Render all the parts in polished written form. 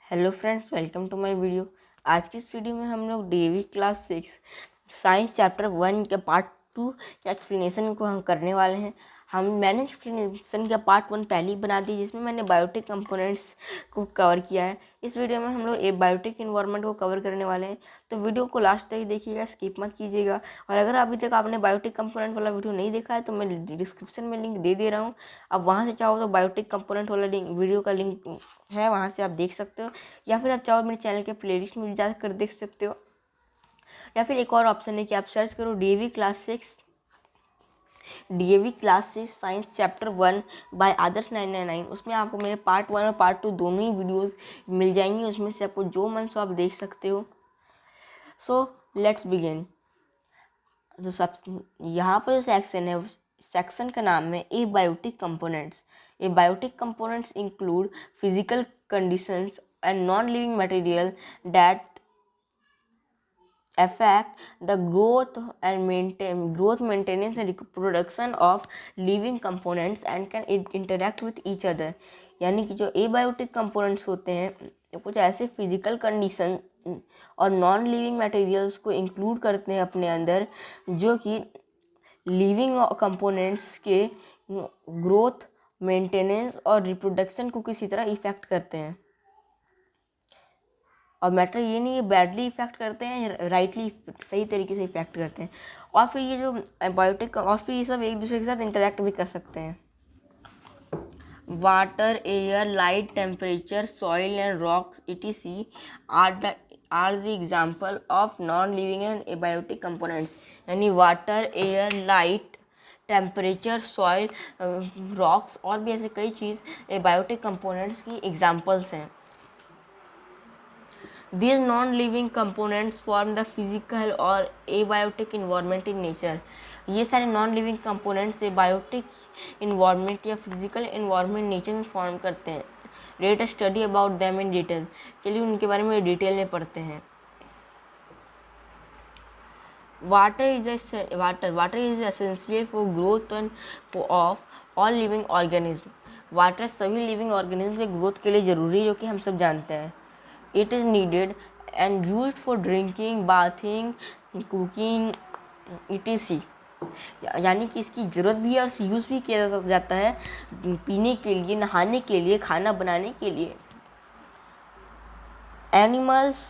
Hello friends, welcome to my video. आज की इस वीडियो में हम लोग डीएवी क्लास 6 साइंस चैप्टर 1 के पार्ट 2 के एक्सप्लेनेशन को हम करने वाले हैं। मैंने एक्सप्लेनेशन का पार्ट 1 पहले ही बना दिया, जिसमें मैंने बायोटिक कंपोनेंट्स को कवर किया है। इस वीडियो में हम लोग एक बायोटिक इन्वायरमेंट को कवर करने वाले हैं, तो वीडियो को लास्ट तक देखिएगा, स्किप मत कीजिएगा। और अगर अभी तक आपने बायोटिक कंपोनेंट वाला वीडियो नहीं देखा है तो मैं डिस्क्रिप्शन में लिंक दे दे रहा हूँ। अब वहाँ से चाहो तो बायोटिक कंपोनेंट वाला वीडियो का लिंक है, वहाँ से आप देख सकते हो, या फिर आप चाहो मेरे चैनल के प्लेलिस्ट में जाकर देख सकते हो, या फिर एक और ऑप्शन है कि आप सर्च करो DAV class 6 science chapter 1 by Adarsh 999। उसमें आपको मेरे पार्ट 1 और पार्ट 2 दोनों ही वीडियोस मिल जाएंगी। उसमें से आपको जो मन सो आप देख सकते हो। So let's begin. तो सब यहाँ पर जो सेक्शन है, सेक्शन का नाम है abiotic components. Abiotic components include physical conditions and non living material that affect the growth, maintenance and reproduction of living components and can interact with each other। यानी कि जो एबायोटिक कंपोनेंट्स होते हैं कुछ ऐसे फिजिकल कंडीशन और non living materials को include करते हैं अपने अंदर, जो कि लिविंग कंपोनेंट्स के ग्रोथ, मेंटेनेंस और रिप्रोडक्शन को किसी तरह इफेक्ट करते हैं। और मैटर ये नहीं है बैडली इफेक्ट करते हैं, राइटली सही तरीके से इफेक्ट करते हैं। और फिर ये जो बायोटिक और फिर ये सब एक दूसरे के साथ इंटरेक्ट भी कर सकते हैं। Water, air, light, temperature, soil and rocks etc are the example of non living and abiotic components. यानी water, air, light, temperature, soil, rocks और भी ऐसे कई चीज़ एबायोटिक कंपोनेंट्स की एग्जाम्पल्स हैं। These non-living components form the physical or abiotic environment in nature। ये सारे non-living components abiotic environment या physical environment nature में form करते हैं। Let us study about them in detail। चलिए उनके बारे में डिटेल में पढ़ते हैं। Water is essential for growth of all living organism। Water सभी लिविंग ऑर्गेनिज्म के ग्रोथ के लिए ज़रूरी है, जो कि हम सब जानते हैं। It is needed and used for drinking, bathing, cooking etc। यानी कि इसकी ज़रूरत भी है और यूज़ भी किया जाता है पीने के लिए, नहाने के लिए, खाना बनाने के लिए। Animals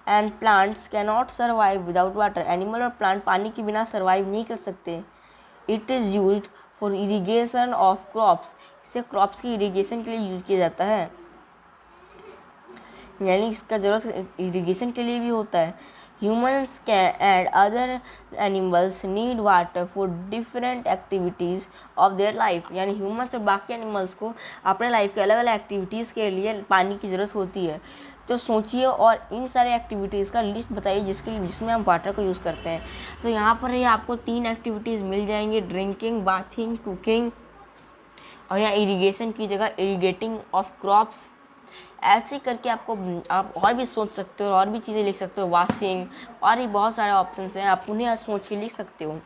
and plants cannot survive without water। Animal और प्लांट पानी के बिना सर्वाइव नहीं कर सकते। It is used for irrigation of crops। इसे क्रॉप्स की इरीगेशन के लिए यूज़ किया जाता है, यानी इसका ज़रूरत इरीगेशन के लिए भी होता है। Humans can and other animals need water for different activities of their life. यानी ह्यूमन्स और बाकी एनिमल्स को अपने लाइफ के अलग अलग एक्टिविटीज़ के लिए पानी की ज़रूरत होती है। तो सोचिए और इन सारे एक्टिविटीज़ का लिस्ट बताइए जिसमें हम वाटर को यूज़ करते हैं। तो यहाँ पर ये आपको 3 एक्टिविटीज़ मिल जाएंगी, ड्रिंकिंग, बाथिंग, कुकिंग, और यहाँ इरीगेशन की जगह इरीगेटिंग ऑफ क्रॉप्स। ऐसे करके आप और भी सोच सकते हो और भी चीज़ें लिख सकते हो, वॉशिंग, और भी बहुत सारे ऑप्शंस हैं, आप उन्हें सोच के लिख सकते हो।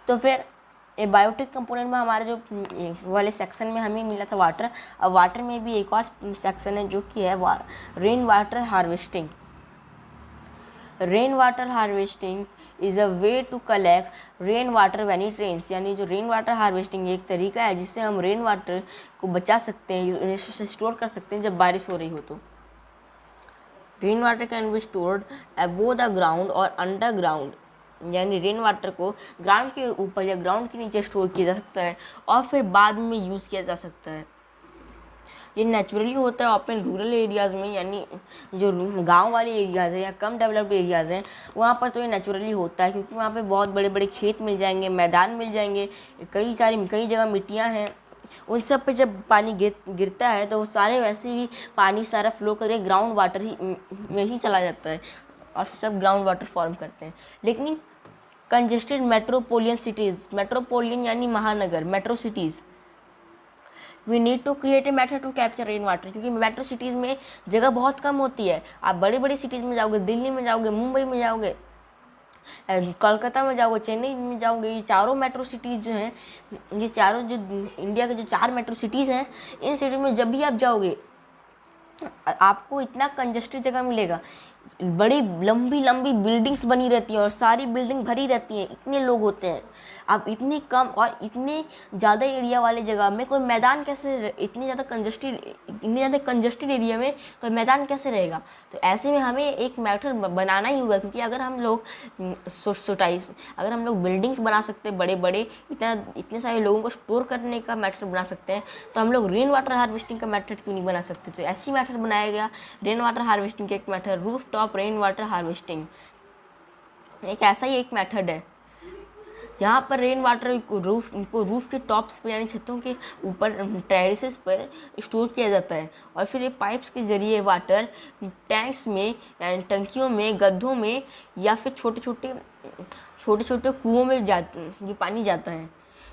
तो फिर ये बायोटिक कंपोनेंट में हमारे जो वाले सेक्शन में हमें मिला था वाटर। अब वाटर में भी एक और सेक्शन है जो कि है rain water harvesting. Rain water harvesting is a way to collect rain water when it rains. यानी जो रेन वाटर हार्वेस्टिंग एक तरीका है जिससे हम रेन वाटर को बचा सकते हैं, उन्हें स्टोर कर सकते हैं जब बारिश हो रही हो। तो rain water can be stored above the ground और अंडरग्राउंड। यानी रेन वाटर को ग्राउंड के ऊपर या ग्राउंड के नीचे स्टोर किया जा सकता है और फिर बाद में यूज़ किया जा सकता है। ये नेचुरली होता है ओपन रूरल एरियाज़ में, यानी जो गांव वाले एरियाज़ हैं या कम डेवलप्ड एरियाज़ हैं वहाँ पर तो ये नेचुरली होता है, क्योंकि वहाँ पे बहुत बड़े बड़े खेत मिल जाएंगे, मैदान मिल जाएंगे, कई जगह मिट्टियाँ हैं। उन सब पे जब पानी गिरता है तो वो सारे वैसे भी पानी सारा फ्लो करके ग्राउंड वाटर में ही चला जाता है और सब ग्राउंड वाटर फॉर्म करते हैं। लेकिन कंजेस्टेड मेट्रोपोलियन सिटीज़, मेट्रोपोलियन यानी महानगर, metro cities, we need to create a method to capture rain water. क्योंकि मेट्रो सिटीज़ में जगह बहुत कम होती है। आप बड़ी बड़ी सिटीज़ में जाओगे, दिल्ली में जाओगे, मुंबई में जाओगे, कोलकाता में जाओगे, चेन्नई में जाओगे, ये चारों मेट्रो सिटीज़ जो हैं, ये चारों जो इंडिया के जो 4 मेट्रो सिटीज़ हैं, इन सिटी में जब भी आप जाओगे आपको इतना कंजस्टेड जगह मिलेगा, बड़ी लंबी लंबी बिल्डिंग्स बनी रहती हैं और सारी बिल्डिंग भरी रहती हैं, इतने लोग होते हैं। आप इतनी कम और इतने ज़्यादा एरिया वाले जगह में कोई मैदान कैसे, इतनी ज़्यादा कंजस्टेड एरिया में कोई मैदान कैसे रहेगा? तो ऐसे में हमें एक मेथड बनाना ही होगा, क्योंकि अगर हम लोग अगर हम लोग बिल्डिंग्स बना सकते हैं बड़े बड़े, इतने सारे लोगों को स्टोर करने का मेथड बना सकते हैं, तो हम लोग रेन वाटर हार्वेस्टिंग का मेथड क्यों नहीं बना सकते? तो ऐसी मेथड बनाया गया रेन वाटर हार्वेस्टिंग का एक method, roof top rain water harvesting. एक ऐसा ही एक मेथड है, यहाँ पर रेन वाटर को रूफ के टॉप्स पर यानी छतों के ऊपर टेरेसेस पर स्टोर किया जाता है, और फिर ये पाइप्स के जरिए वाटर टैंक्स में यानी टंकियों में, गड्ढों में, या फिर छोटे छोटे कुओं में ये पानी जाता है।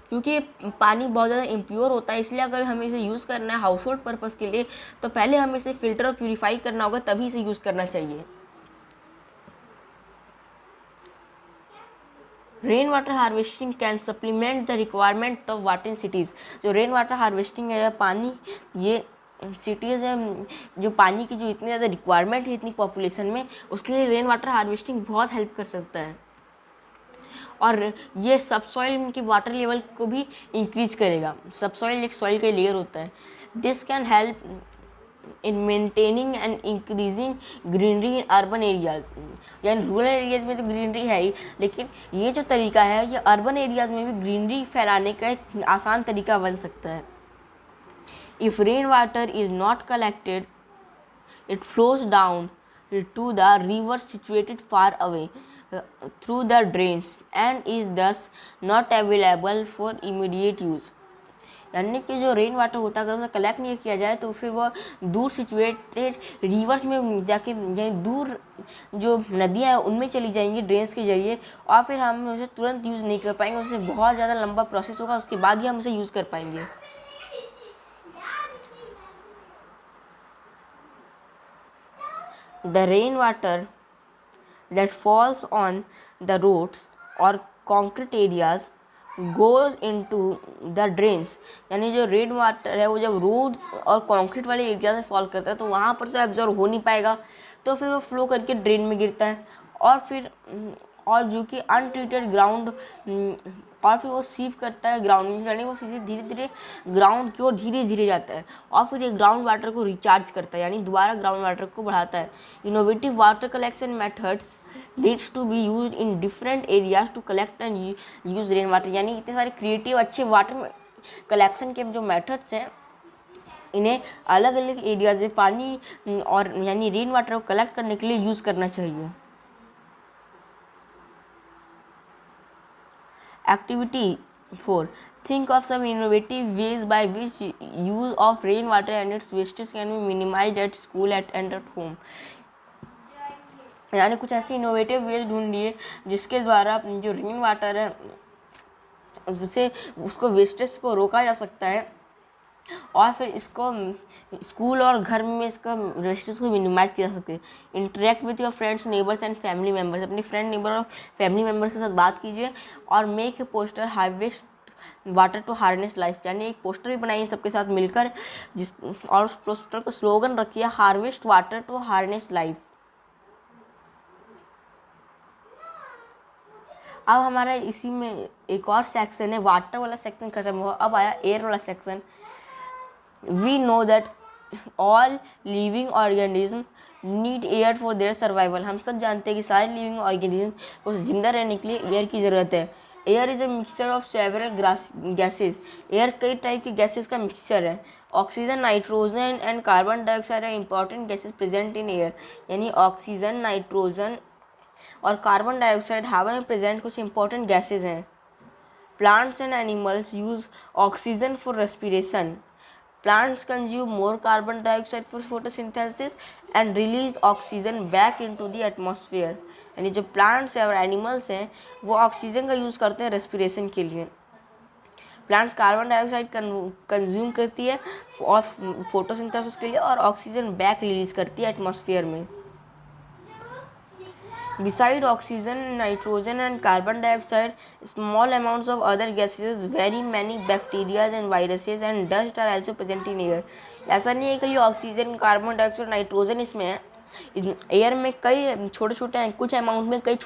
क्योंकि पानी बहुत ज़्यादा इम्प्योर होता है, इसलिए अगर हमें इसे यूज़ करना है हाउस होल्ड पर्पज़ के लिए, तो पहले हमें इसे फ़िल्टर और प्यूरीफाई करना होगा, तभी इसे यूज़ करना चाहिए। Rain water harvesting can supplement the requirement of water in cities. जो रेन वाटर हार्वेस्टिंग है, पानी, ये सिटीज़ में जो पानी की जो इतनी ज़्यादा रिक्वायरमेंट है इतनी पॉपुलेशन में, उसके लिए रेन वाटर हार्वेस्टिंग बहुत हेल्प कर सकता है, और ये सब सॉइल की वाटर लेवल को भी इंक्रीज करेगा। सब सॉइल एक सॉइल का लेयर होता है। This can help in maintaining and increasing greenery in urban areas. यानी रूरल एरियाज में तो ग्रीनरी है ही, लेकिन ये जो तरीका है ये अर्बन एरियाज में भी ग्रीनरी फैलाने का एक आसान तरीका बन सकता है। If rain water is not collected, it flows down to the river situated far away through the drains and is thus not available for immediate use। यानी कि जो रेन वाटर होता है अगर उसे कलेक्ट नहीं किया जाए तो फिर वह दूर सिचुएटेड रिवर्स में जाके, यानी दूर जो नदियाँ हैं उनमें चली जाएंगी ड्रेन्स के जरिए, और फिर हम उसे तुरंत यूज़ नहीं कर पाएंगे, उससे बहुत ज़्यादा लंबा प्रोसेस होगा, उसके बाद ही हम उसे यूज़ कर पाएंगे। The rainwater that falls on the roads or concrete areas goes into the drains। यानी जो रेन वाटर है वो जब रोड्स और कंक्रीट वाले एरिया में फॉल करता है तो वहाँ पर तो एब्जॉर्ब हो नहीं पाएगा, तो फिर वो फ्लो करके ड्रेन में गिरता है, और जो कि अनट्रीटेड ग्राउंड, और फिर वो सीप करता है ग्राउंड में, यानी वो फिर धीरे धीरे ग्राउंड की ओर धीरे धीरे जाता है, और फिर ये ग्राउंड वाटर को रिचार्ज करता है, यानी दोबारा ग्राउंड वाटर को बढ़ाता है। Innovative water collection methods needs to be use in different areas to collect and use rain water. यानी इतने सारे क्रिएटिव अच्छे वाटर कलेक्शन के जो मेथड्स हैं, इन्हें अलग अलग एरिया से पानी और यानी रेन वाटर को कलेक्ट करने के लिए यूज़ करना चाहिए। Activity 4. Think of some innovative ways by which use of rainwater and its wastage can be minimized at school and at home। यानी कुछ ऐसी इनोवेटिव वेज ढूंढिए जिसके द्वारा जो रेन वाटर है उसको वेस्टेज को रोका जा सकता है, और फिर इसको स्कूल और घर में इसका वेस्टेज को मिनिमाइज किया जा सकता है। Interact with your friends, neighbours and family members. अपने फ्रेंड, नेबर और फैमिली मेम्बर्स के साथ बात कीजिए, और make a poster harvest water to harness life. यानी एक पोस्टर भी बनाइए सबके साथ मिलकर, और उस पोस्टर का स्लोगन रखिए harvest water to harness life. अब हमारा इसी में एक और सेक्शन है, वाटर वाला सेक्शन खत्म हुआ, अब आया एयर वाला section. We know that all living organism need air for their survival। हम सब जानते हैं कि सारे लिविंग ऑर्गेनिज्म को जिंदा रहने के लिए एयर की ज़रूरत है। Air is a mixture of several gases. Air कई टाइप के गैसेज का मिक्सचर है। Oxygen, nitrogen and carbon dioxide are important gases present in air. यानी ऑक्सीजन, नाइट्रोजन और कार्बन डाइऑक्साइड हवा में प्रेजेंट कुछ इंपॉर्टेंट गैसेज हैं। Plants and animals use oxygen for respiration. Plants consume more carbon dioxide for photosynthesis and release oxygen back into the atmosphere। यानी जो plants हैं और एनिमल्स हैं वो ऑक्सीजन का यूज़ करते हैं रेस्पिरेशन के लिए। प्लांट्स कार्बन डाइऑक्साइड कंज्यूम करती है और फोटोसिंथेसिस के लिए, और ऑक्सीजन बैक रिलीज करती है एटमॉस्फेयर में। Beside oxygen, nitrogen and carbon dioxide, small amounts of other gases, very many bacteria and viruses and dust are also present in air. ऐसा नहीं है कि ऑक्सीजन, कार्बन डाइऑक्साइड, नाइट्रोजन इसमें है, air में कई छोटे छोटे हैं, कुछ अमाउंट में कई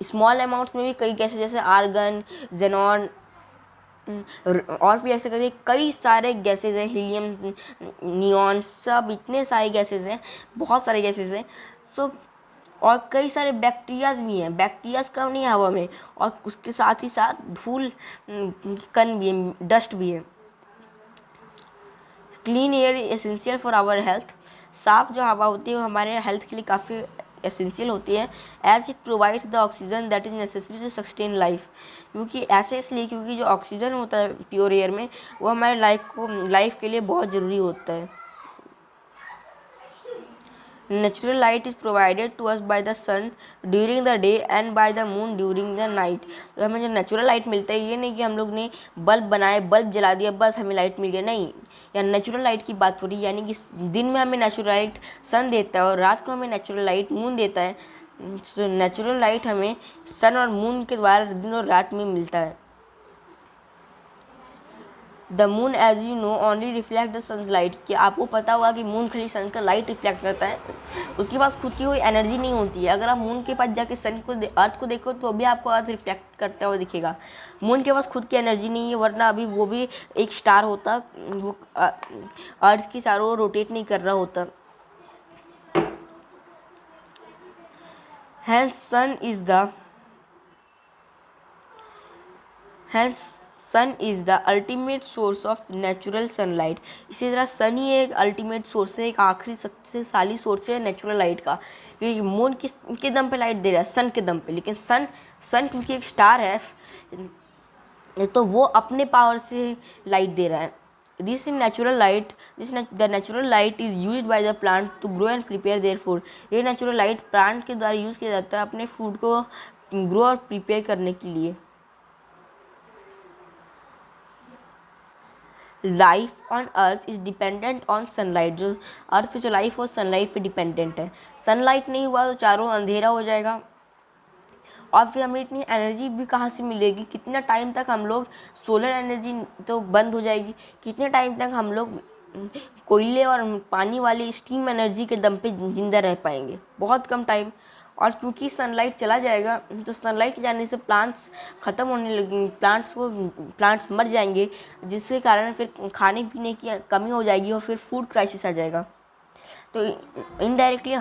स्मॉल अमाउंट्स में भी कई गैसेज जैसे आर्गन, जेनॉन और भी ऐसे करके कई सारे गैसेज हैं, हीलियम, नियॉन, सब इतने सारे गैसेज हैं, बहुत सारे गैसेज हैं। सो और कई सारे बैक्टीरियाज भी हैं, बैक्टीरियाज कम नहीं है हवा में, और उसके साथ ही साथ धूल कण भी है, डस्ट भी है। Clean air essential for our health, साफ जो हवा होती है वो हमारे हेल्थ के लिए काफ़ी एसेंशियल होती है। As it provides the oxygen that is necessary to sustain life, क्योंकि ऐसे इसलिए क्योंकि जो ऑक्सीजन होता है प्योर एयर में वो हमारे लाइफ के लिए बहुत ज़रूरी होता है। Natural light is provided to us by the sun during the day and by the moon during the night. तो हमें जो नेचुरल लाइट मिलता है, ये नहीं कि हम लोग ने बल्ब बनाए, बल्ब जला दिया, बस हमें लाइट मिल गया, नहीं। या नेचुरल लाइट की बात हो रही है, यानी कि दिन में हमें नेचुरल लाइट सन देता है और रात को हमें नेचुरल लाइट मून देता है। तो नेचुरल लाइट हमें सन और मून के द्वारा दिन और रात में मिलता है। The moon as you know only reflect the sun's light, कि आपको पता होगा कि मून खाली सन का लाइट रिफ्लेक्ट करता है, उसके पास खुद की कोई एनर्जी नहीं होती है। अगर आप मून के पास जाके अर्थ को देखो तो भी आपको अर्थ रिफ्लेक्ट करता हुआ दिखेगा। मून के पास खुद की एनर्जी नहीं है, वरना अभी वो भी एक स्टार होता, वो अर्थ के चारों ओर रोटेट नहीं कर रहा होता। Hence sun is the ultimate source of natural sunlight। इसी तरह सन ही एक अल्टीमेट सोर्स है, एक आखिरी शक्तिशाली सोर्स है नेचुरल लाइट का। क्योंकि मून के दम पे लाइट दे रहा है, सन के दम पे, लेकिन सन क्योंकि एक स्टार है तो वो अपने पावर से लाइट दे रहा है। The natural light is used by the plant to grow and prepare their food। ये नेचुरल लाइट प्लांट के द्वारा यूज़ किया जाता है अपने फूड को ग्रो और प्रिपेयर करने के लिए। Life on earth is dependent on sunlight, जो अर्थ पे जो लाइफ हो सनलाइट पे डिपेंडेंट है। सनलाइट नहीं हुआ तो चारों अंधेरा हो जाएगा, और फिर हमें इतनी एनर्जी भी कहाँ से मिलेगी, कितना टाइम तक हम लोग, सोलर एनर्जी तो बंद हो जाएगी, कितने टाइम तक हम लोग कोयले और पानी वाली स्टीम एनर्जी के दम पे जिंदा रह पाएंगे, बहुत कम टाइम। और क्योंकि सनलाइट चला जाएगा तो सनलाइट जाने से प्लांट्स ख़त्म होने लगेंगे, प्लांट्स मर जाएंगे, जिसके कारण फिर खाने पीने की कमी हो जाएगी और फिर फूड क्राइसिस आ जाएगा। तो इनडायरेक्टली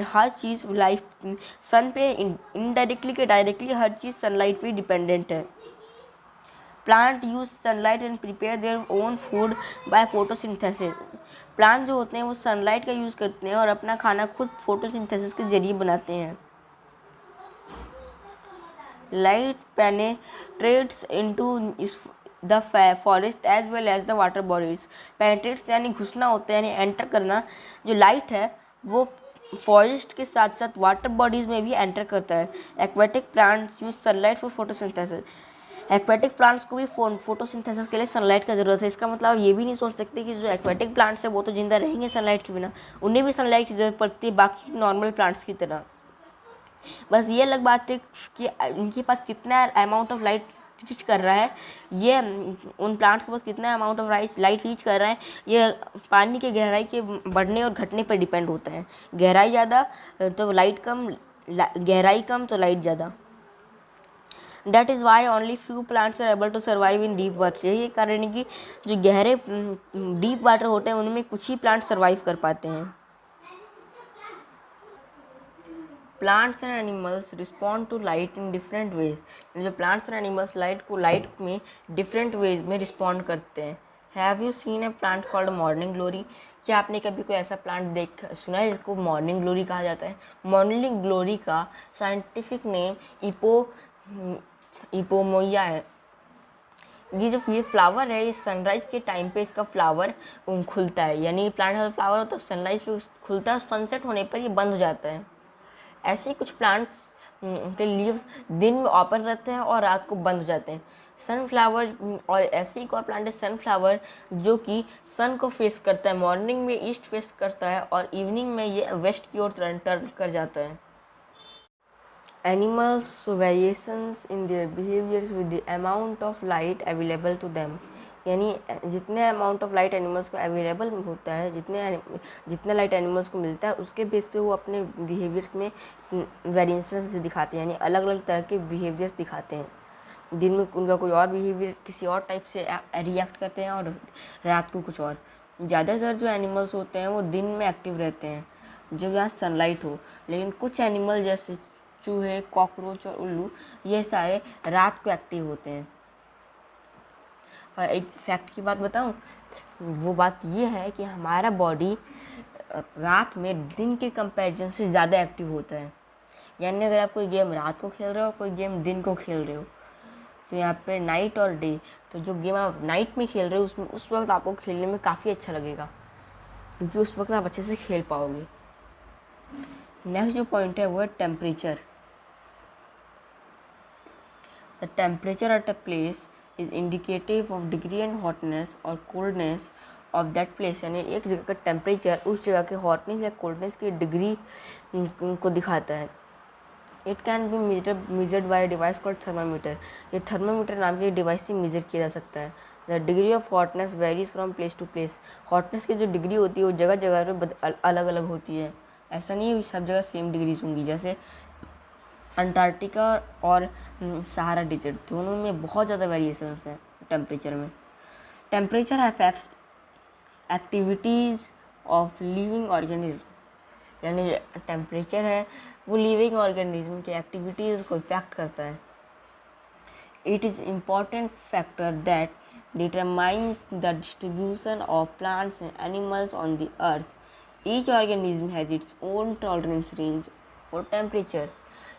हर चीज़ लाइफ सन पे, इनडायरेक्टली के डायरेक्टली हर चीज़ सनलाइट पे डिपेंडेंट है। Plant use sunlight and prepare their own food by photosynthesis. Plant जो होते हैं वो सनलाइट का यूज़ करते हैं और अपना खाना खुद फोटोसिंथेसिस के जरिए बनाते हैं। Light penetrates into the forest as well as the water bodies. Penetrates यानी घुसना होता है, यानी एंटर करना। जो लाइट है वो फॉरेस्ट के साथ साथ वाटर बॉडीज़ में भी एंटर करता है। Aquatic plants use sunlight for photosynthesis. Aquatic plants को भी फोटोसिंथेसिस के लिए सनलाइट का ज़रूरत है। इसका मतलब ये भी नहीं सोच सकते कि जो एक्वेटिक प्लांट्स है वो तो जिंदा रहेंगे सनलाइट के बिना, उन्हें भी सनलाइट की ज़रूरत पड़ती है बाकी नॉर्मल प्लांट्स की तरह। बस ये अलग बात है कि उनके पास कितना अमाउंट ऑफ लाइट रीच कर रहा है, ये उन प्लांट्स के पास कितना अमाउंट ऑफ लाइट रीच कर रहा है, ये पानी की गहराई के बढ़ने और घटने पर डिपेंड होता है। गहराई ज़्यादा तो लाइट कम, गहराई कम तो लाइट ज़्यादा। That is why only few plants are able to survive in deep water। यही कारण है कि जो गहरे डीप वाटर होते हैं उनमें कुछ ही प्लांट सर्वाइव कर पाते हैं। Plants and animals respond to light in different ways. जो प्लांट्स और एनिमल्स लाइट में डिफरेंट वेज में रिस्पॉन्ड करते हैं। Have you seen a plant called morning glory? क्या आपने कभी कोई ऐसा प्लांट सुना है जिसको मॉर्निंग ग्लोरी कहा जाता है? मॉर्निंग ग्लोरी का साइंटिफिक नेम इपोमोइया है। ये फ्लावर है, ये सनराइज के टाइम पे इसका फ्लावर खुलता है, यानी प्लांट का फ्लावर होता है सनराइज पे खुलता है, सनसेट होने पर ये बंद हो जाता है। ऐसे ही कुछ प्लांट्स के लीव्स दिन में ओपन रहते हैं और रात को बंद हो जाते हैं। सनफ्लावर, और ऐसे ही एक और प्लांट है सनफ्लावर जो कि सन को फेस करता है, मॉर्निंग में ईस्ट फेस करता है और इवनिंग में ये वेस्ट की ओर टर्न कर जाता है। Animals variations in their behaviours with the amount of light available to them, यानी जितने अमाउंट ऑफ लाइट एनिमल्स को अवेलेबल होता है, जितना लाइट एनिमल्स को मिलता है, उसके बेस पे वो अपने बिहेवियर्स में वेरिएशंस दिखाते हैं, यानी अलग अलग तरह के बिहेवियर्स दिखाते हैं। दिन में उनका कोई और बिहेवियर किसी और टाइप से रिएक्ट करते हैं और रात को कुछ और। ज़्यादातर जो एनिमल्स होते हैं वो दिन में एक्टिव रहते हैं जब यहाँ सनलाइट हो, लेकिन कुछ एनिमल जैसे चूहे, कॉकरोच और उल्लू, ये सारे रात को एक्टिव होते हैं। और एक फैक्ट की बात बताऊं, वो बात ये है कि हमारा बॉडी रात में दिन के कंपैरिजन से ज़्यादा एक्टिव होता है। यानी अगर आप कोई गेम रात को खेल रहे हो, कोई गेम दिन को खेल रहे हो, तो यहाँ पे नाइट और डे, तो जो गेम आप नाइट में खेल रहे हो उसमें उस वक्त आपको खेलने में काफ़ी अच्छा लगेगा, क्योंकि उस वक्त आप अच्छे से खेल पाओगे। नेक्स्ट जो पॉइंट है वो है temperature. The temperature at a place is indicative of degree and hotness और कोल्डनेस ऑफ दैट प्लेस, यानी एक जगह का टेम्परेचर उस जगह के हॉटनेस या कोल्डनेस की डिग्री को दिखाता है। It can be measured by device called thermometer. ये थर्मामीटर नाम की डिवाइस से मेजर किया जा सकता है। The degree of hotness varies from place to place. Hotness की जो डिग्री होती है वो जगह जगह पे अलग अलग होती है। ऐसा नहीं है सब जगह सेम डिग्रीज होंगी। जैसे अंटार्कटिका और सहारा डिजर्ट, दोनों में बहुत ज़्यादा वेरिएशंस हैं टेम्परेचर में। Temperature affects activities of living organism, यानी जो टेम्परेचर है वो लिविंग ऑर्गेनिज्म की एक्टिविटीज़ को इफेक्ट करता है। It is important factor that determines the distribution of plants and animals on the earth. Each organism has its own tolerance range for temperature,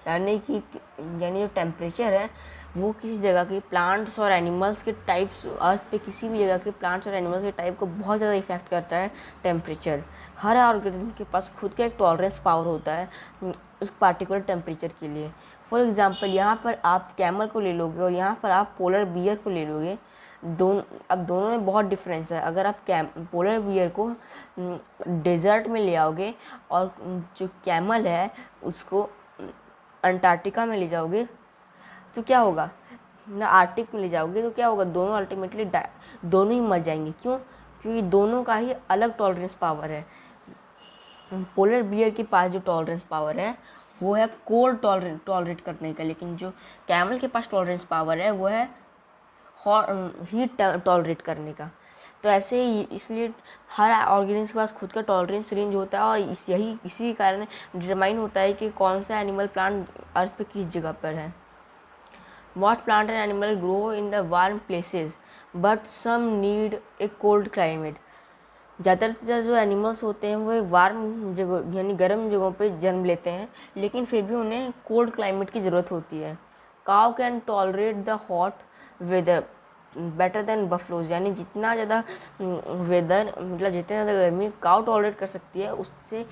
यानी जो टेम्परेचर है वो किसी जगह के प्लांट्स और एनिमल्स के टाइप्स, अर्थ पे किसी भी जगह के प्लांट्स और एनिमल्स के टाइप को बहुत ज़्यादा इफेक्ट करता है टेम्परेचर। हर ऑर्गेनिज्म के पास खुद का एक टॉलरेंस पावर होता है उस पार्टिकुलर टेम्परेचर के लिए। फॉर एग्जांपल, यहाँ पर आप कैमल को ले लोगे और यहाँ पर आप पोलर बियर को ले लोगे, दोनों में बहुत डिफरेंस है। अगर आप पोलर बियर को डेजर्ट में ले आओगे और जो कैमल है उसको अंटार्कटिका में ले जाओगे तो क्या होगा, ना आर्टिक में ले जाओगे तो क्या होगा, दोनों अल्टीमेटली दोनों ही मर जाएंगे। क्यों? क्योंकि दोनों का ही अलग टॉलरेंस पावर है। पोलर बियर के पास जो टॉलरेंस पावर है वो है कोल्ड टॉलरेट करने का, लेकिन जो कैमल के पास टॉलरेंस पावर है वो है हीट टॉलरेट करने का। तो ऐसे ही इसलिए हर ऑर्गेनिज्म के पास खुद का टॉलरेंस रेंज होता है और इसी कारण डिटरमाइन होता है कि कौन सा एनिमल प्लांट अर्थ पे किस जगह पर है। What plant and animal grow in the warm places, but some need a cold climate। ज़्यादातर जो एनिमल्स होते हैं वो वार्म जगह यानी गर्म जगहों पे जन्म लेते हैं, लेकिन फिर भी उन्हें कोल्ड क्लाइमेट की ज़रूरत होती है। Cow can tolerate the hot weather better than buffaloes, यानी जितना ज़्यादा वेदर मतलब जितना ज़्यादा गर्मी काउ टॉलरेट कर सकती है उससे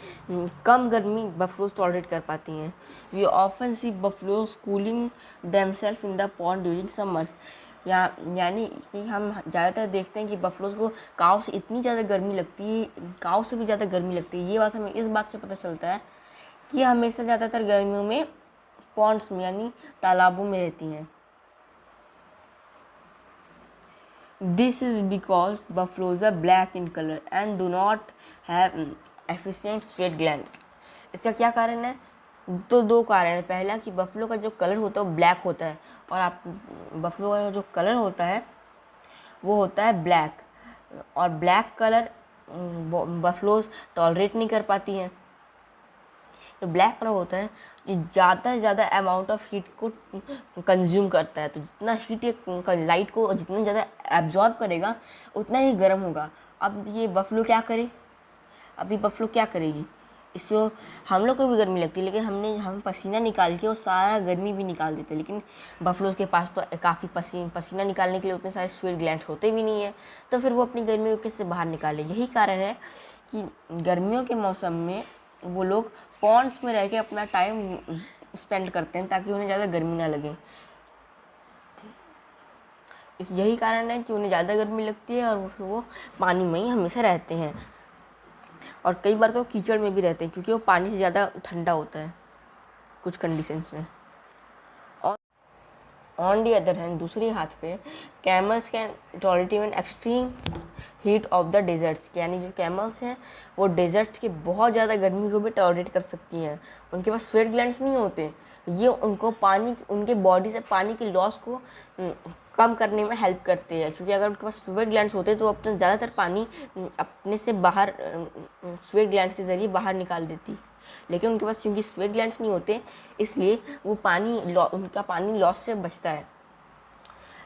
कम गर्मी बफलोज टॉलरेट कर पाती हैं। We often see buffaloes cooling themselves in the pond during summers, यानी कि हम ज़्यादातर देखते हैं कि बफलोज को काउ से इतनी ज़्यादा गर्मी लगती है, काउ से भी ज़्यादा गर्मी लगती है। ये बात हमें इस बात से पता चलता है कि हमेशा ज़्यादातर गर्मियों में पॉन्ड्स में यानी तालाबों में रहती हैं। This is because buffaloes are black in color and do not have efficient sweat glands। इसका क्या कारण है? तो दो कारण है। पहला कि बफलो का जो कलर होता है वो ब्लैक होता है, और बफलो का जो कलर होता है वो होता है ब्लैक, और ब्लैक कलर बफलोज टॉलरेट नहीं कर पाती हैं। जो ब्लैक कलर होता है ये ज़्यादा से ज़्यादा अमाउंट ऑफ हीट को कंज्यूम करता है, तो जितना हीट ये लाइट को जितना ज़्यादा एब्जॉर्ब करेगा उतना ही गर्म होगा। अब ये बफलो क्या करे, अभी बफलो क्या करेगी, इससे हम लोग को भी गर्मी लगती है, लेकिन हम पसीना निकाल के वो सारा गर्मी भी निकाल देते हैं। लेकिन बफलोज के पास तो काफ़ी पसीना निकालने के लिए उतने सारे स्वेट ग्लैंड्स होते भी नहीं है, तो फिर वो अपनी गर्मी को किससे बाहर निकाले। यही कारण है कि गर्मियों के मौसम में वो लोग पॉन्ड्स में रह के अपना टाइम स्पेंड करते हैं ताकि उन्हें ज़्यादा गर्मी ना लगे। यही कारण है कि उन्हें ज़्यादा गर्मी लगती है और वो पानी में ही हमेशा रहते हैं, और कई बार तो कीचड़ में भी रहते हैं क्योंकि वो पानी से ज़्यादा ठंडा होता है कुछ कंडीशंस में। ऑन दी अदर हैंड, दूसरे हाथ पे camels can tolerate even extreme heat of the deserts, यानी जो कैमल्स हैं वो डेजर्ट की बहुत ज़्यादा गर्मी को भी टॉलरेट कर सकती हैं। उनके पास स्वेट ग्लैंड्स नहीं होते, ये उनको पानी, उनके बॉडी से पानी की लॉस को कम करने में हेल्प करते हैं, क्योंकि अगर उनके पास स्वेट ग्लैंड्स होते तो अपना ज़्यादातर पानी अपने से बाहर स्वेट ग्लैंड्स के ज़रिए बाहर निकाल देती। लेकिन उनके पास क्योंकि स्वेट ग्लैंड्स नहीं होते, इसलिए वो उनका पानी लॉस से बचता है।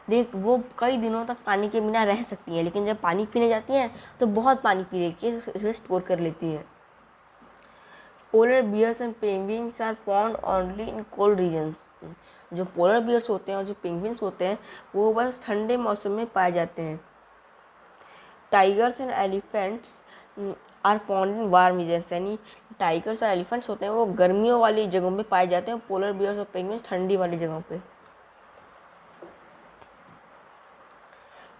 देख, वो कई दिनों तक पानी के बिना रह सकती हैं, लेकिन जब पानी पीने जाती हैं तो बहुत पानी पी लेती है, इसे स्टोर कर लेती हैं। Polar bears and penguins are found only in cold regions. जो पोलर बियर्स होते हैं और जो पेंगुइन्स होते हैं वो बस ठंडे मौसम में पाए जाते हैं। Tigers and elephants are found in warm regions, यानी टाइगर्स और एलिफेंट्स होते हैं वो गर्मियों वाली जगहों पे पाए जाते हैं, पोलर बियर्स और पेंगुइन्स ठंडी वाली जगहों पे।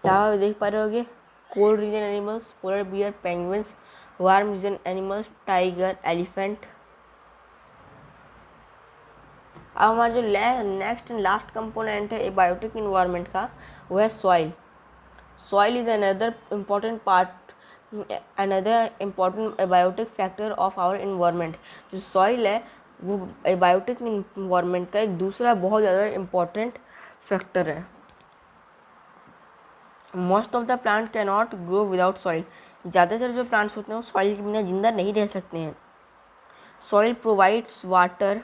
यहाँ देख पा रहे होगे cold region animals, polar bear, penguins, warm region animals, tiger, elephant. अब हमारा जो नेक्स्ट एंड लास्ट कंपोनेंट है एबायोटिक इन्वायरमेंट का, वो है soil. Soil is another important part, another important abiotic factor of our environment. जो सॉइल है वो एबायोटिक इन्वायरमेंट का एक दूसरा बहुत ज़्यादा इम्पॉर्टेंट फैक्टर है। Most of the plant can not grow without soil. ज़्यादातर जो प्लांट्स होते हैं वो सॉइल के बिना जिंदा नहीं रह सकते हैं। Soil provides water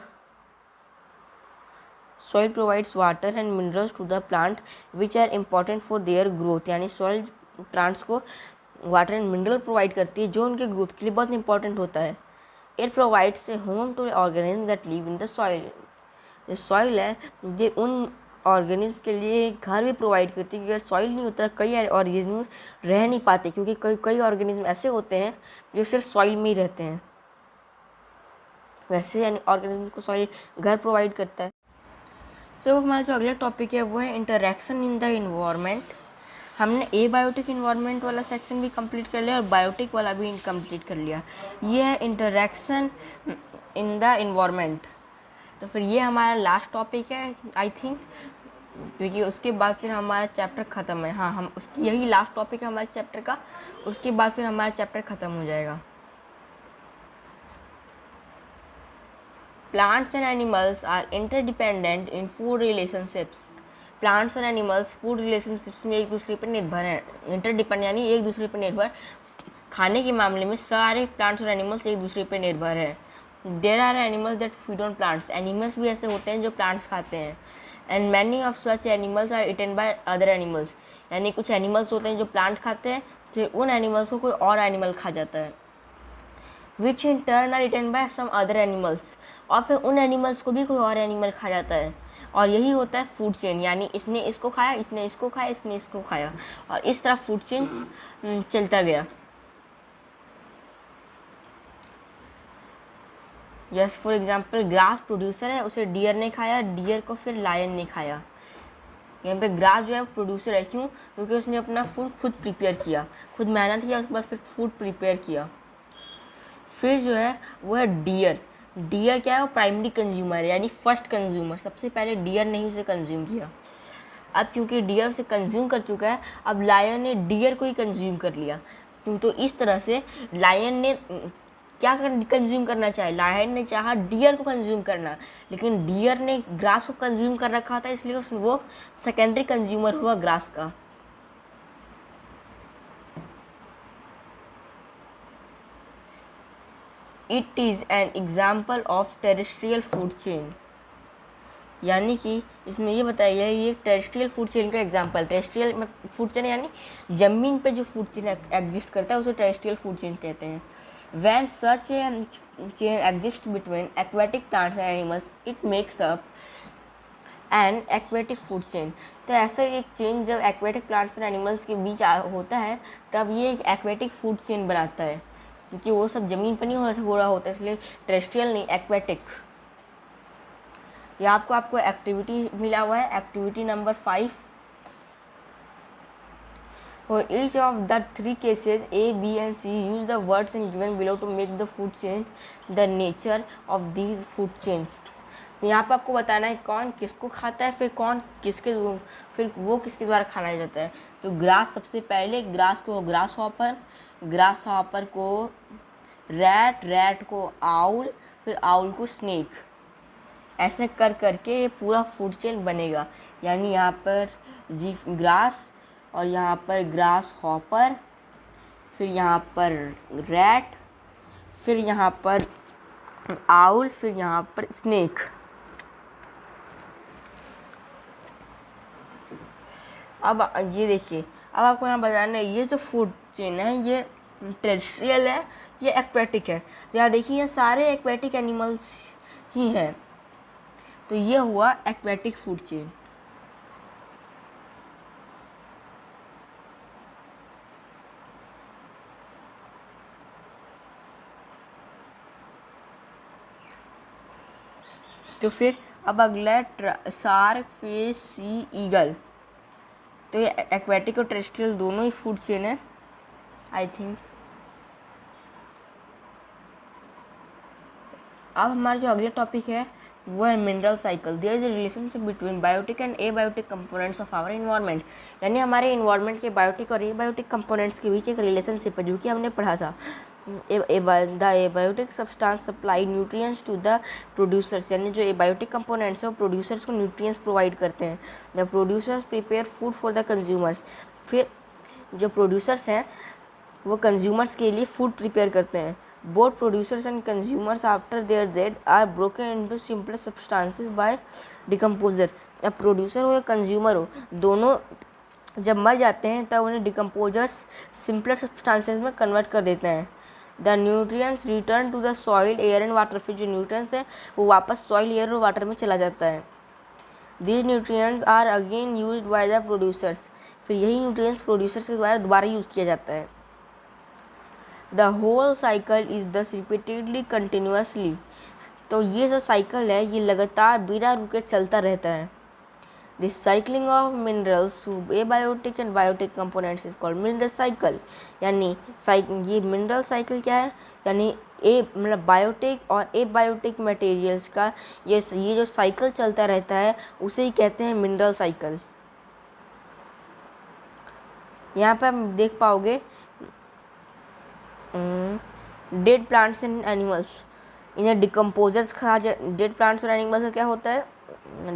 and minerals to the plant which are important for their growth, यानी सॉइल प्लांट्स को वाटर एंड मिनरल प्रोवाइड करती है जो उनके ग्रोथ के लिए बहुत इंपॉर्टेंट होता है। It provides a home to organism that live in the soil. जो सॉइल है ये उन ऑर्गेनिज्म के लिए घर भी प्रोवाइड करती है, अगर सॉइल नहीं होता कई ऑर्गेनिज्म रह नहीं पाते, क्योंकि कई ऑर्गेनिज्म ऐसे होते हैं जो सिर्फ सॉइल में ही रहते हैं। वैसे यानी ऑर्गेनिज्म को सॉइल घर प्रोवाइड करता है। तो हमारा जो अगला टॉपिक है वो है इंटरैक्शन इन द इन्वायरमेंट। हमने एबायोटिक इन्वायरमेंट वाला सेक्शन भी कंप्लीट कर लिया और बायोटिक वाला भी कंप्लीट कर लिया। ये है इंटरैक्शन इन द इन्वायरमेंट। तो फिर ये हमारा लास्ट टॉपिक है आई थिंक, क्योंकि उसके बाद फिर हमारा चैप्टर ख़त्म है। हाँ, हम उसकी यही लास्ट टॉपिक है हमारे चैप्टर का, उसके बाद फिर हमारा चैप्टर ख़त्म हो जाएगा। Plants and animals are interdependent in food relationships. Plants और एनिमल्स फूड रिलेशनशिप्स में एक दूसरे पर निर्भर हैं। इंटरडिपेंडेंट यानी एक दूसरे पर निर्भर। खाने के मामले में सारे प्लांट्स और एनिमल्स एक दूसरे पर निर्भर हैं। There are animals that feed on plants. Animals भी ऐसे होते हैं जो प्लांट्स खाते हैं। And many of such animals are eaten by other animals, यानी कुछ एनिमल्स होते हैं जो प्लांट खाते हैं, तो उन एनिमल्स को कोई और एनिमल खा जाता है। Which in turn are eaten by some other animals, और फिर उन एनिमल्स को भी कोई और एनिमल खा जाता है। और यही होता है फूड चेन, यानी इसने इसको खाया, इसने इसको खाया, इसने इसको खाया, और इस तरह फूड चेन चलता गया। Just for example grass producer है, उसे डियर ने खाया, डियर को फिर लायन ने खाया। यहाँ पे ग्रास जो है वो प्रोड्यूसर है, क्यों? क्योंकि उसने अपना फूड खुद प्रिपेयर किया, खुद मेहनत किया, उसके बाद फिर फूड प्रिपेयर किया। फिर जो है वो है डियर। डियर क्या है? वो प्राइमरी कंज्यूमर है, यानी फर्स्ट कंज्यूमर। सबसे पहले डियर ने ही उसे कंज्यूम किया। अब क्योंकि डियर उसे कंज्यूम कर चुका है, अब लायन ने डियर को ही कंज्यूम कर लिया। तो इस तरह से लायन ने क्या कंज्यूम करना चाहे? लायन ने चाहा डियर को कंज्यूम करना, लेकिन डियर ने ग्रास को कंज्यूम कर रखा था, इसलिए वो सेकेंडरी कंज्यूमर हुआ ग्रास का। It is an example of terrestrial food chain, यानी कि इसमें ये बताया गया है ये टेरेस्ट्रियल फूड चेन का एग्जाम्पल। टेरेस्ट्रियल फूड चेन यानी ज़मीन पे जो फूड चेन एग्जिस्ट करता है उसे टेरेस्ट्रियल फूड चेन कहते हैं। When such a chain exists between aquatic plants and animals, it makes up an aquatic food chain। तो ऐसा एक चेन जब aquatic plants और animals के बीच होता है तब ये एक aquatic food chain बनाता है, क्योंकि वो सब ज़मीन पर नहीं हो रहा होता, इसलिए टेरेस्ट्रियल नहीं, aquatic। यहाँ आपको एक्टिविटी मिला हुआ है, activity number 5। For each of the 3 cases A, B and C, use the words in given below to make the food chain the nature of these food chains। तो यहाँ पे आपको बताना है कौन किसको खाता है, फिर वो किसके द्वारा खाया जाता है। तो ग्रास सबसे पहले, ग्रास हॉपर को रैट को आउल, फिर आउल को स्नेक, ऐसे करके ये पूरा फूड चेन बनेगा। यानी यहाँ पर ग्रास, और यहाँ पर ग्रास हॉपर, फिर यहाँ पर रैट, फिर यहाँ पर आउल, फिर यहाँ पर स्नेक। अब ये देखिए, अब आपको यहाँ बताना है ये जो फूड चेन है ये टेरेस्ट्रियल है, ये एक्वेटिक है। तो यहाँ देखिए ये सारे एक्वेटिक एनिमल्स ही हैं। तो ये हुआ एक्वेटिक फूड चेन। तो फिर अब अगला शार्क, फिश, सी, ईगल। तो ये एक्वेटिक और टेरेस्ट्रियल दोनों ही फूड चेन है आई थिंक। अब हमारा जो अगला टॉपिक है वो है mineral cycle. There is a relationship between biotic and abiotic components of our environment. यानी हमारे इन्वायरमेंट के बायोटिक और एबायोटिक कंपोनेंट्स के बीच एक रिलेशनशिप है, जो कि हमने पढ़ा था। The abiotic substance supply nutrients to the producers. यानी जो एबायोटिक कंपोनेंट्स हैं वो प्रोड्यूसर्स को न्यूट्रिएंट्स प्रोवाइड करते हैं। The producers prepare food for the consumers. फिर जो प्रोड्यूसर्स हैं वो कंज्यूमर्स के लिए फूड प्रिपेयर करते हैं। Both producers and consumers after their death are broken into simpler substances by decomposers। अब प्रोड्यूसर हो या कंज्यूमर हो, दोनों जब मर जाते हैं तब उन्हें डिकम्पोजर्स सिंपलर सब्सटेंसेस में कन्वर्ट कर देते हैं। The nutrients return to the soil, air and water. फिर जो न्यूट्रिएंट्स है वो वापस सॉइल, एयर और वाटर में चला जाता है। These nutrients are again used by the producers. फिर यही न्यूट्रिएंट्स प्रोड्यूसर्स के द्वारा दोबारा यूज़ किया जाता है। The whole cycle is thus repeatedly continuously। तो ये जो साइकिल है ये लगातार बिना रुके चलता रहता है। This cycling of minerals to abiotic and biotic components is called mineral cycle। यानी ये मिनरल साइकिल क्या है, यानी मतलब बायोटिक और एबायोटिक मटेरियल्स का ये जो साइकिल चलता रहता है उसे ही कहते हैं मिनरल साइकिल। यहाँ पे हम देख पाओगे डेड प्लांट्स एंड एनिमल्स, इन्हें डिकम्पोजर्स डेड प्लांट्स और एनिमल्स का क्या होता है,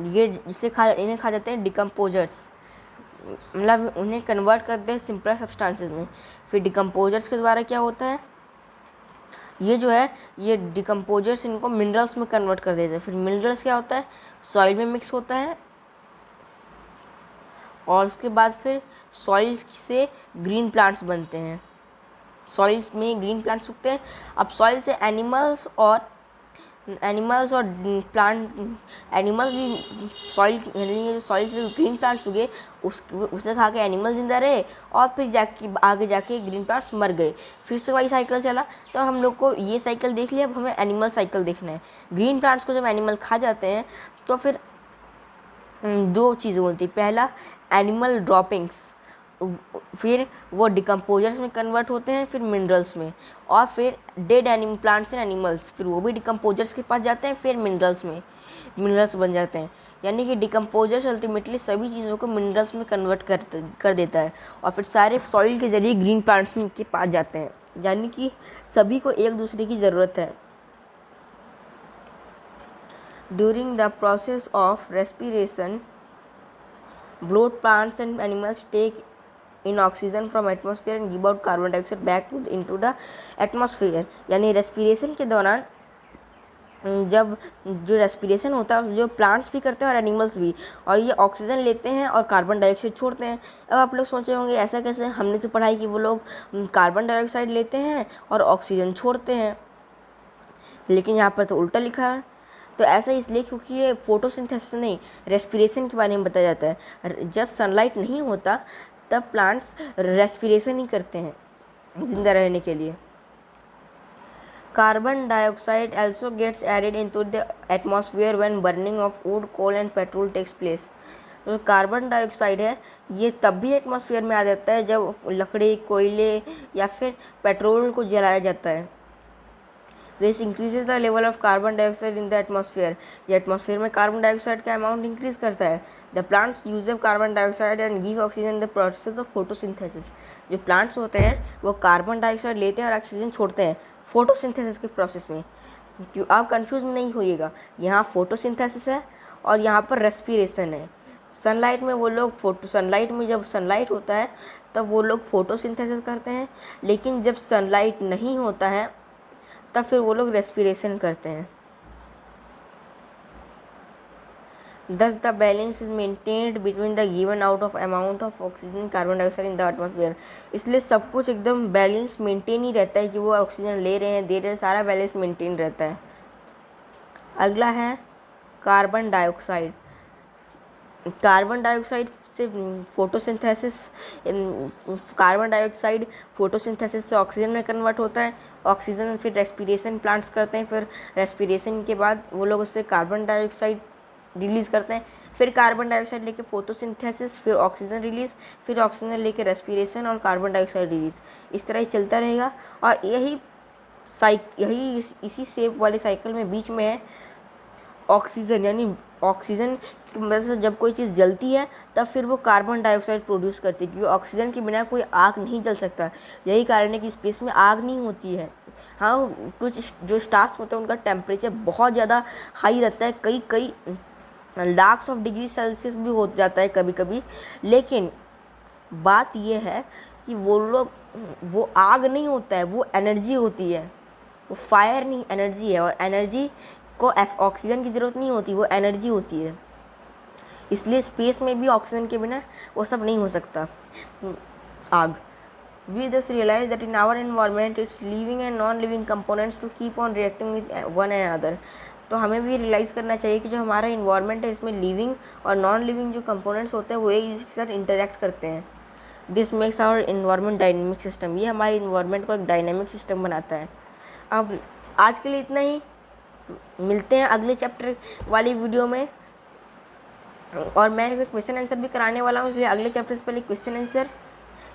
ये इन्हें खा जाते हैं डिकम्पोजर्स, मतलब उन्हें कन्वर्ट करते हैं सिंपलर सब्सटेंसेस में। फिर डिकम्पोजर्स के द्वारा क्या होता है, ये जो है ये डिकम्पोजर्स इनको मिनरल्स में कन्वर्ट कर देते हैं। फिर मिनरल्स क्या होता है, सॉइल में मिक्स होता है, और उसके बाद फिर सॉइल से ग्रीन प्लांट्स बनते हैं। सॉइल्स में ग्रीन प्लांट्स उगते हैं। अब सॉइल से एनिमल्स और प्लांट, एनिमल्स भी सॉइल से ग्रीन प्लांट्स उगे, उसे खा के एनिमल जिंदा रहे, और फिर आगे जाके ग्रीन प्लांट्स मर गए। फिर से वही साइकिल चला। तो हम लोग को ये साइकिल देख लिया, अब हमें एनिमल साइकिल देखना है। ग्रीन प्लांट्स को जब एनिमल खा जाते हैं तो फिर दो चीज़ें होती हैं। पहला एनिमल ड्रॉपिंग्स, फिर वो डिकम्पोजर्स में कन्वर्ट होते हैं, फिर मिनरल्स में, और फिर डेड प्लांट्स एंड एनिमल्स, फिर वो भी डिकम्पोजर्स के पास जाते हैं, फिर मिनरल्स बन जाते हैं। यानी कि डिकम्पोजर्स अल्टीमेटली सभी चीज़ों को मिनरल्स में कन्वर्ट कर देता है, और फिर सारे सॉइल के ज़रिए ग्रीन प्लांट्स के पास जाते हैं। यानी कि सभी को एक दूसरे की ज़रूरत है। During the process of respiration both plants and animals take in oxygen from atmosphere and give out carbon dioxide back into the atmosphere। यानी रेस्पिरेशन के दौरान जब जो रेस्पिरेशन होता है जो प्लांट्स भी करते हैं और एनिमल्स भी, और ये ऑक्सीजन लेते हैं और कार्बन डाइऑक्साइड छोड़ते हैं। अब आप लोग सोचे होंगे ऐसा कैसे, हमने तो पढ़ाई कि वो लोग कार्बन डाइऑक्साइड लेते हैं और ऑक्सीजन छोड़ते हैं, लेकिन यहाँ पर तो उल्टा लिखा है। तो ऐसा इसलिए क्योंकि ये फोटोसिंथेसिस नहीं, रेस्पिरेशन के बारे में बताया जाता है। जब सनलाइट नहीं होता तब प्लांट्स रेस्पिरेशन ही करते हैं जिंदा रहने के लिए। Carbon dioxide also gets added into the atmosphere when burning of wood, coal and petrol takes place। जो कार्बन डाइऑक्साइड है ये तब भी एटमॉस्फेयर में आ जाता है जब लकड़ी, कोयले या फिर पेट्रोल को जलाया जाता है। This increases the level of carbon dioxide in the atmosphere. ये एटमॉस्फेयर में कार्बन डाइऑक्साइड का अमाउंट इंक्रीज करता है। The plants use up carbon dioxide and give oxygen the process of photosynthesis. जो प्लांट्स होते हैं वो कार्बन डाइऑक्साइड लेते हैं और ऑक्सीजन छोड़ते हैं फोटोसिंथेसिस के प्रोसेस में। क्यों आप कंफ्यूज नहीं होइएगा, यहाँ फोटोसिंथेसिस है और यहाँ पर रेस्पिरेशन है। सनलाइट में वो लोग सनलाइट में जब सनलाइट होता है तब वो लोग फोटोसिंथेसिस करते हैं, लेकिन जब सनलाइट नहीं होता है तब फिर वो लोग रेस्पिरेशन करते हैं। Thus the balance is maintained between the given out of amount of oxygen carbon dioxide in the atmosphere। इसलिए सब कुछ एकदम बैलेंस मेंटेन ही रहता है कि वो ऑक्सीजन ले रहे हैं दे रहे हैं, सारा बैलेंस मेंटेन रहता है। अगला है कार्बन डाइऑक्साइड। कार्बन डाइऑक्साइड से फोटोसिंथेसिस कार्बन डाइऑक्साइड फोटोसिंथेसिस से ऑक्सीजन में कन्वर्ट होता है। ऑक्सीजन फिर रेस्पिरेशन प्लांट्स करते हैं, फिर रेस्पिरेशन के बाद वो लोग उससे कार्बन डाइऑक्साइड रिलीज़ करते हैं। फिर कार्बन डाइऑक्साइड लेके फोटोसिंथेसिस, फिर ऑक्सीजन रिलीज़, फिर ऑक्सीजन लेके रेस्पिरेशन और कार्बन डाइऑक्साइड रिलीज़। इस तरह ही चलता रहेगा और यही इसी शेप वाले साइकिल में बीच में है ऑक्सीजन। यानी ऑक्सीजन की मदद से जब कोई चीज़ जलती है तब फिर वो कार्बन डाइऑक्साइड प्रोड्यूस करती है, क्योंकि ऑक्सीजन के बिना कोई आग नहीं जल सकता। यही कारण है कि स्पेस में आग नहीं होती है। हाँ, कुछ जो स्टार्स होते हैं उनका टेम्परेचर बहुत ज़्यादा हाई रहता है, कई लाख्स ऑफ डिग्री सेल्सियस भी हो जाता है कभी कभी। लेकिन बात यह है कि वो आग नहीं होता है, वो एनर्जी होती है। वो फायर नहीं, एनर्जी है, और एनर्जी को ऑक्सीजन की ज़रूरत नहीं होती, वो एनर्जी होती है। इसलिए स्पेस में भी ऑक्सीजन के बिना वो सब नहीं हो सकता आग। We thus realize that in our environment its living and non-living components to keep on reacting with one another। तो हमें भी रियलाइज़ करना चाहिए कि जो हमारा इन्वायरमेंट है इसमें लिविंग और नॉन लिविंग जो कंपोनेंट्स होते हैं वो एक दूसरे के साथ इंटरेक्ट करते हैं। This makes our environment dynamic system. ये हमारे इन्वायरमेंट को एक डायनेमिक सिस्टम बनाता है। अब आज के लिए इतना ही, मिलते हैं अगले चैप्टर वाली वीडियो में। और मैं इसे क्वेश्चन आंसर भी कराने वाला हूँ, इसलिए अगले चैप्टर से पहले क्वेश्चन आंसर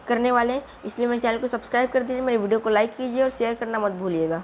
करने वाले हैं। इसलिए मेरे चैनल को सब्सक्राइब कर दीजिए, मेरे वीडियो को लाइक कीजिए और शेयर करना मत भूलिएगा।